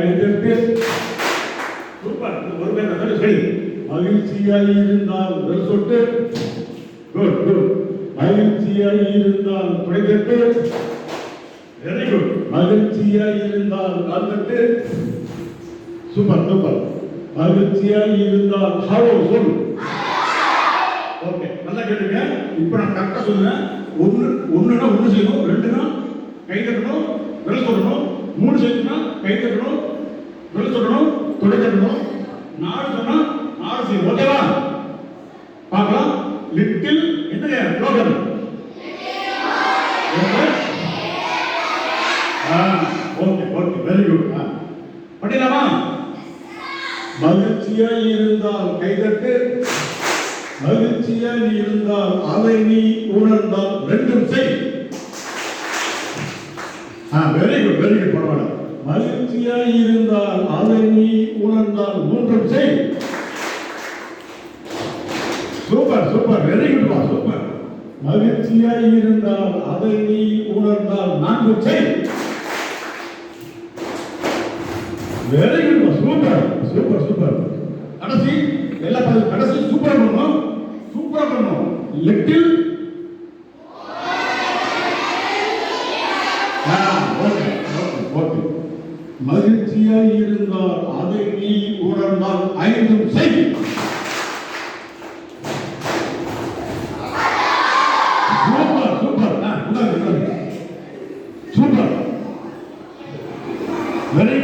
கைதட்டு. Super. ஒரு பேர் தான் சரி. மகிழ்ச்சியாய் இருந்தால் வெல் சொட்டு. Good good. மகிழ்ச்சியாய் இருந்தால் கைதட்டு. Very good. மகிழ்ச்சியாய் இருந்தால் கால்தட்டு. Super super. மகிழ்ச்சியாய் இருந்தால் ஹலோ சொல். ஓகே, நல்லா கேளுங்க. இப்போ நான் கரெக்டா சொல்றேன். ஒண்ணுனா ஒண்ணு செய்யணும், ரெண்டுனா கை தட்டணும், விரல் தொடணும், மூணு செய்யணும்னா கை தட்டணும், விரல் தொடணும், தொடை தட்டணும், நாலு சொன்னா நாலு செய்யணும். ஓகேவா? பார்க்கலாம். லிட்டில் என்னங்க slogan? Okay okay, very good. படிக்கலாமா? மகிழ்ச்சியாய் இருந்தால் கைதட்டு. மகிழ்ச்சியாய் இருந்தால் அதை நீ உணர்ந்தால் ரெண்டும் செய். Very good very good. பரவாயில்ல. மகிழ்ச்சியாய் இருந்தால் அதை நீ உணர்ந்தால் மூன்றும் செய். சூப்பர் சூப்பர், வெரி குட்பா, சூப்பர். மகிழ்ச்சியாய் இருந்தால் அதை நீ உணர்ந்தால் நான்கும் செய். Very good, super super super. கடைசி எல்லா கடைசி சூப்பரா பண்ணணும், சூப்பரா பண்ணணும். Little okay okay. மகிழ்ச்சியாய் இருந்தால் அதை நீ உணர்ந்தால் ஐந்தும் செய். Super super super. வெரி